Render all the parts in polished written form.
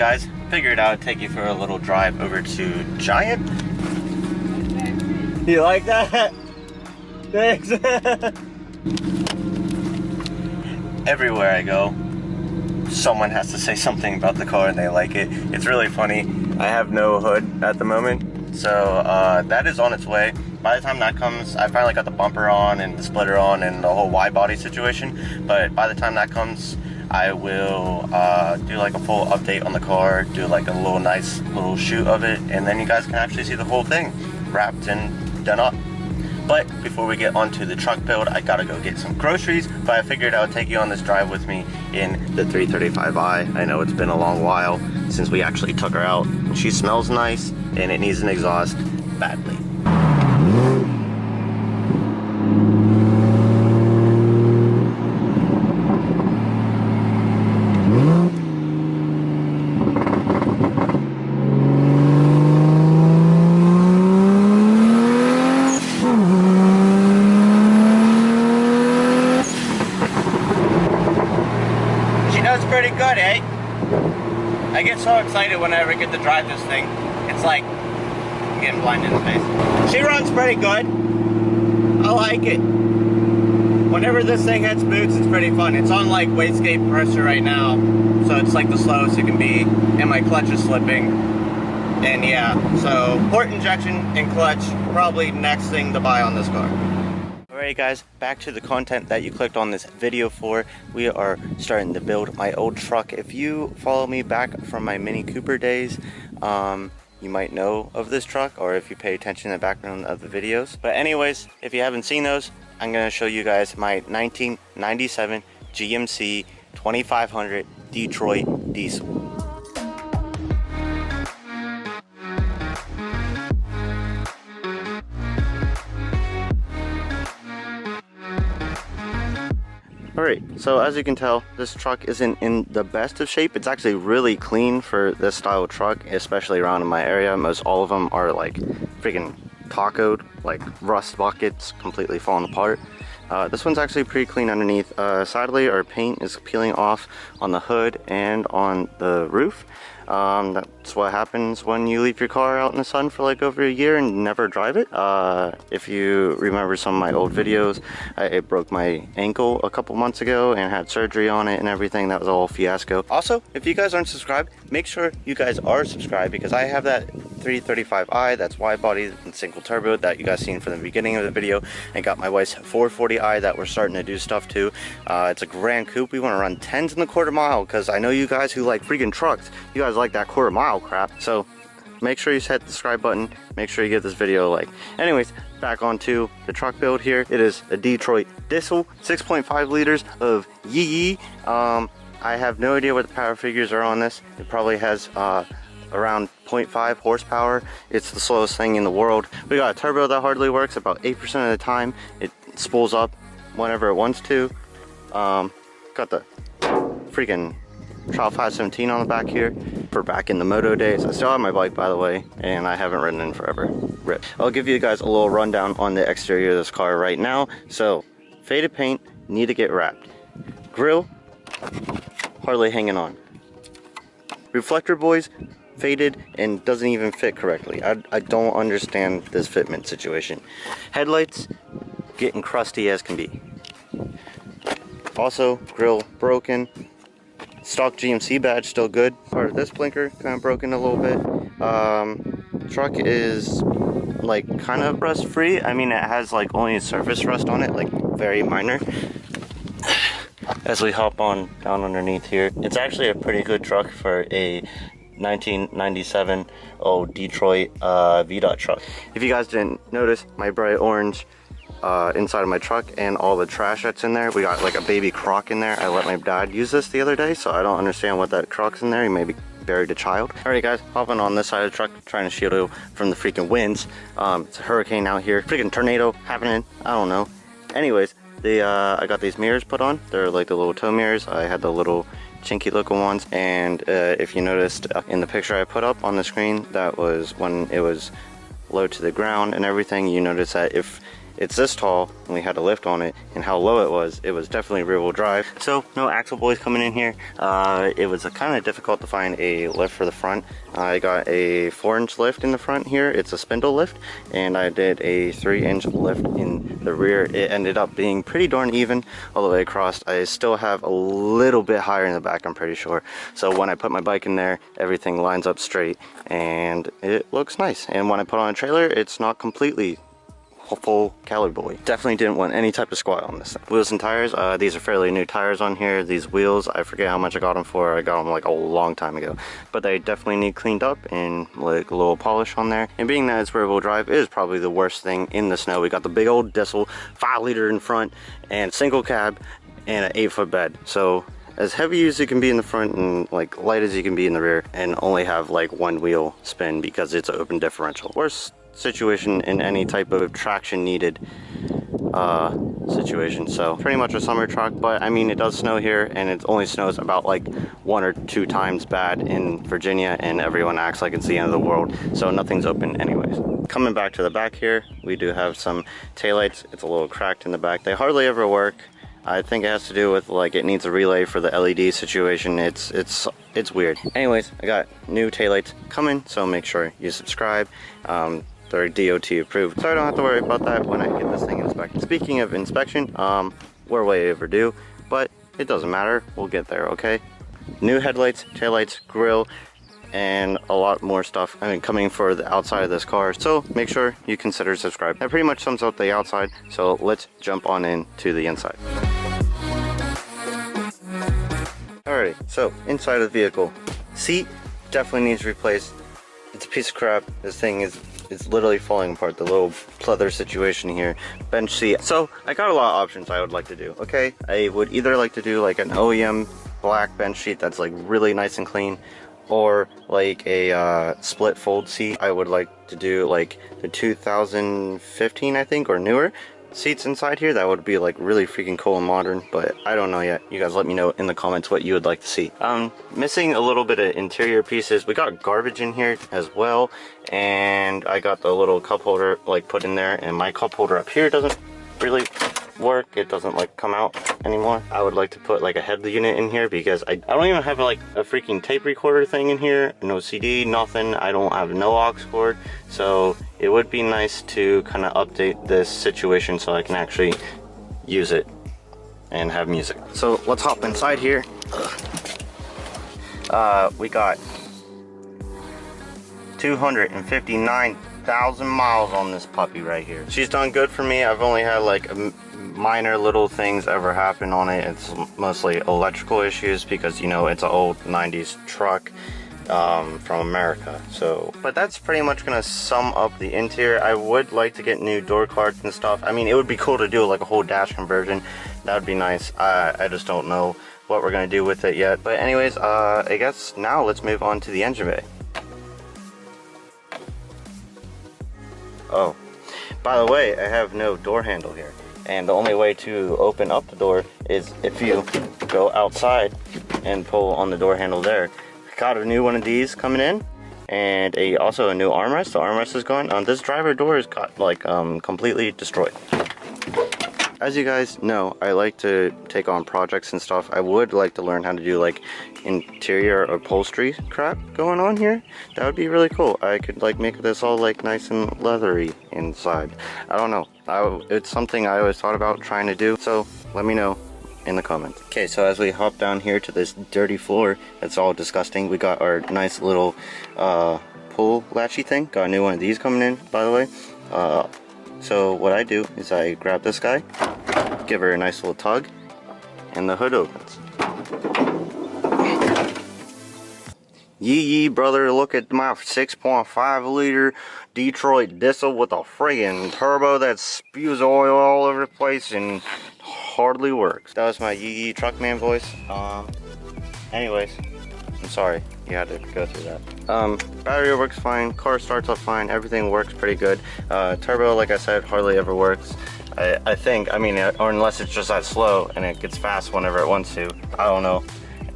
Alright guys, figured I'd take you for a little drive over to Giant. You like that? Thanks. Everywhere I go, someone has to say something about the car and they like it. It's really funny. I have no hood at the moment, so that is on its way. By the time that comes, I finally got the bumper on and the splitter on and the whole wide body situation, but by the time that comes, I will do like a full update on the car, do like a little nice little shoot of it, and then you guys can actually see the whole thing wrapped and done up. But before we get onto the truck build, I gotta go get some groceries, but I figured I would take you on this drive with me in the 335i. I know it's been a long while since we actually took her out. She smells nice and it needs an exhaust badly. Pretty good, eh? I get so excited whenever I get to drive this thing. It's like I'm getting blind in the face. She runs pretty good. I like it. Whenever this thing hits boots, it's pretty fun. It's on like wastegate pressure right now, so it's like the slowest it can be, and my clutch is slipping. And yeah, so port injection and clutch, probably next thing to buy on this car. Alright guys, back to the content that you clicked on this video for. We are starting to build my old truck. If you follow me back from my Mini Cooper days, you might know of this truck, or if you pay attention to the background of the videos. But anyways, if you haven't seen those, I'm going to show you guys my 1997 GMC 2500 Detroit diesel. Alright, so as you can tell, this truck isn't in the best of shape. It's actually really clean for this style of truck, especially around in my area. Most all of them are like freaking tacoed, like rust buckets, completely falling apart. This one's actually pretty clean underneath. Sadly, our paint is peeling off on the hood and on the roof. That's what happens when you leave your car out in the sun for like over a year and never drive it. If you remember some of my old videos, I broke my ankle a couple months ago and had surgery on it and everything. That was all a fiasco. Also, if you guys aren't subscribed, make sure you guys are subscribed, because I have that 335i that's wide body and single turbo that you guys seen from the beginning of the video. I got my wife's 440i that we're starting to do stuff to. It's a Grand Coupe. We want to run 10s in the quarter mile, because I know you guys who like freaking trucks, you guys like that quarter mile crap. So make sure you hit the subscribe button, make sure you give this video a like. Anyways, back onto the truck build here. It is a Detroit diesel, 6.5 liters of yee. I have no idea what the power figures are on this. It probably has around 0.5 horsepower. It's the slowest thing in the world. We got a turbo that hardly works about 8% of the time. It spools up whenever it wants to. Got the freaking Trial 517 on the back here for back in the moto days. I still have my bike, by the way, and I haven't ridden in forever. Rip. I'll give you guys a little rundown on the exterior of this car right now. So faded paint, need to get wrapped. Grill, hardly hanging on. Reflector boys, faded and doesn't even fit correctly. I don't understand this fitment situation. Headlights, getting crusty as can be. Also, grill broken. Stock GMC badge still good. Part of this blinker kind of broken a little bit. Truck is like kind of rust free. I mean, it has like only surface rust on it, like very minor. As we hop on down underneath here, it's actually a pretty good truck for a 1997 old Detroit VDOT truck. If you guys didn't notice, my bright orange inside of my truck and all the trash that's in there, we got like a baby croc in there. I let my dad use this the other day, so I don't understand what that croc's in there. He maybe buried a child. Alright guys, hopping on this side of the truck, trying to shield it from the freaking winds. It's a hurricane out here, freaking tornado happening, I don't know. Anyways, I got these mirrors put on. They're like the little tow mirrors. I had the little chinky looking ones, and if you noticed in the picture I put up on the screen, that was when it was low to the ground and everything. You notice that if it's this tall and we had a lift on it, and how low it was definitely rear wheel drive. So no axle boys coming in here. It was kind of difficult to find a lift for the front. I got a 4-inch lift in the front here. It's a spindle lift, and I did a 3-inch lift in the rear. It ended up being pretty darn even all the way across. I still have a little bit higher in the back, I'm pretty sure. So when I put my bike in there, everything lines up straight and it looks nice. And when I put on a trailer, it's not completely full Cali boy. Definitely didn't want any type of squat on this thing. Wheels and tires, these are fairly new tires on here. These wheels, I forget how much I got them for. I got them like a long time ago, but they definitely need cleaned up and like a little polish on there. And being that it's rear wheel drive, is probably the worst thing in the snow. We got the big old diesel 5-liter in front and single cab and an 8-foot bed. So as heavy as you can be in the front and like light as you can be in the rear, and only have like one wheel spin because it's an open differential. Worst situation in any type of traction needed situation. So pretty much a summer truck, but I mean, it does snow here, and it only snows about like 1 or 2 times bad in Virginia, and everyone acts like it's the end of the world, so nothing's open anyways. Coming back to the back here, we do have some taillights. It's a little cracked in the back. They hardly ever work. I think it has to do with like it needs a relay for the LED situation. It's weird. Anyways, I got new taillights coming, so make sure you subscribe. They're DOT approved, so I don't have to worry about that when I get this thing inspected. Speaking of inspection, we're way overdue, but it doesn't matter. We'll get there, okay? New headlights, taillights, grille, and a lot more stuff, I mean, coming for the outside of this car, so make sure you consider subscribe. That pretty much sums up the outside, so let's jump on into the inside. Alrighty, so inside of the vehicle, seat definitely needs replaced. It's a piece of crap. This thing is literally falling apart, the little pleather situation here. Bench seat. So I got a lot of options I would like to do, okay? I would either like to do like an OEM black bench seat that's like really nice and clean, or like a split fold seat. I would like to do like the 2015, I think, or newer seats inside here. That would be like really freaking cool and modern, but I don't know yet. You guys let me know in the comments what you would like to see. Missing a little bit of interior pieces. We got garbage in here as well, and I got the little cup holder like put in there, and my cup holder up here doesn't really work. It doesn't like come out anymore. I would like to put like a head unit in here, because I don't even have like a freaking tape recorder thing in here, no CD, nothing. I don't have no aux cord, so it would be nice to kind of update this situation so I can actually use it and have music. So let's hop inside here. We got 259,000 miles on this puppy right here. She's done good for me. I've only had like minor little things ever happen on it. It's mostly electrical issues, because you know it's an old 90s truck from America. So, but that's pretty much gonna sum up the interior. I would like to get new door cards and stuff. I mean, it would be cool to do like a whole dash conversion. That would be nice. I just don't know what we're gonna do with it yet. But anyways, I guess now let's move on to the engine bay. Oh, by the way, I have no door handle here, and the only way to open up the door is if you go outside and pull on the door handle there. Got a new one of these coming in, and also a new armrest. The armrest is gone. This driver door is got like completely destroyed. As you guys know, I like to take on projects and stuff. I would like to learn how to do like interior upholstery crap going on here. That would be really cool. I could like make this all like nice and leathery inside. I don't know. It's something I always thought about trying to do, so let me know in the comments. Okay, so as we hop down here to this dirty floor, it's all disgusting. We got our nice little pull latchy thing. Got a new one of these coming in, by the way. So what I do is I grab this guy, give her a nice little tug, and the hood opens. Yee brother, look at my 6.5 liter Detroit diesel with a friggin' turbo that spews oil all over the place and hardly works. That was my Yee Truckman voice. Anyways, I'm sorry you had to go through that. Battery works fine, car starts up fine, everything works pretty good. Turbo, like I said, hardly ever works. I think, I mean, or unless it's just that slow and it gets fast whenever it wants to. I don't know.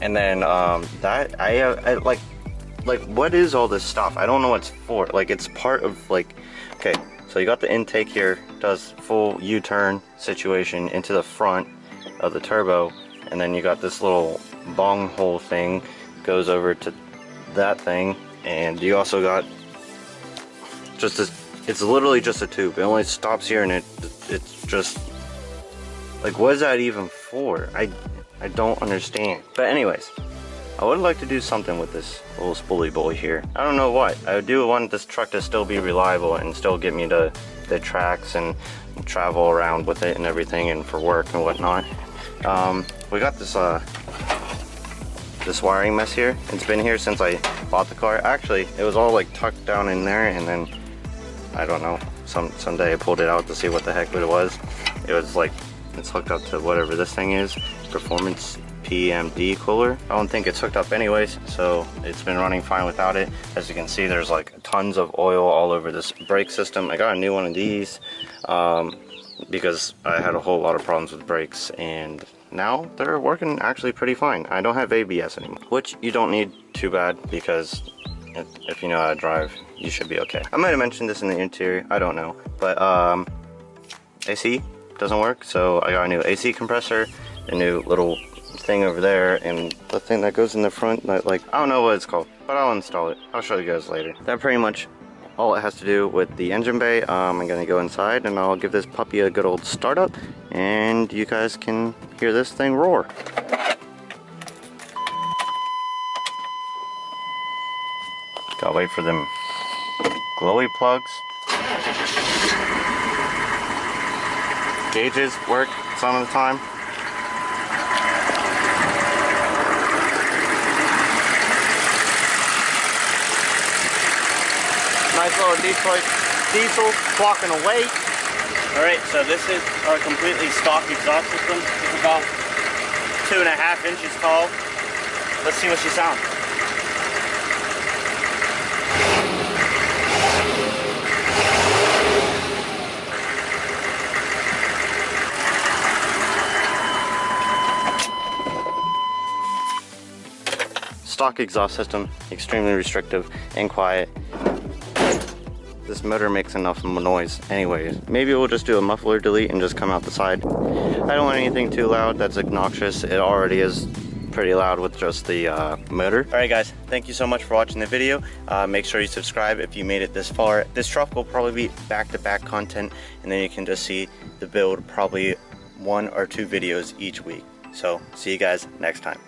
And then that I like what is all this stuff? I don't know what it's for. Like, it's part of like, okay, So you got the intake here, does full U-turn situation into the front of the turbo, and then you got this little bong hole thing goes over to that thing, and you also got just this, it's literally just a tube. It only stops here, and it's just like, what is that even for? I don't understand. But anyways, I would like to do something with this little spoolie boy here. I don't know what. I do want this truck to still be reliable and still get me to the tracks and travel around with it and everything, and for work and whatnot. We got this this wiring mess here. It's been here since I bought the car. Actually, it was all like tucked down in there, and then I don't know, someday I pulled it out to see what the heck it was. It was like, it's hooked up to whatever this thing is, Performance PMD cooler. I don't think it's hooked up anyways, so it's been running fine without it. As you can see, there's like tons of oil all over this brake system. I got a new one of these because I had a whole lot of problems with brakes, and now they're working actually pretty fine. I don't have ABS anymore, which you don't need too bad, because if you know how to drive, you should be okay. I might have mentioned this in the interior, I don't know, but AC doesn't work, so I got a new AC compressor, a new little thing over there, and the thing that goes in the front that, like, I don't know what it's called, but I'll install it. I'll show you guys later. That pretty much all it has to do with the engine bay. I'm gonna go inside and I'll give this puppy a good old startup, and you guys can hear this thing roar. Gotta wait for them glowy plugs. Gauges work some of the time. Nice little Detroit diesel clocking away. Alright, so this is our completely stock exhaust system. It's about 2.5 inches tall. Let's see what she sounds. Stock exhaust system, extremely restrictive and quiet. This motor makes enough noise anyways. Maybe we'll just do a muffler delete and just come out the side. I don't want anything too loud that's obnoxious. It already is pretty loud with just the motor. Alright guys, thank you so much for watching the video. Make sure you subscribe if you made it this far. This truck will probably be back-to-back content, and then you can just see the build, probably 1 or 2 videos each week. So see you guys next time.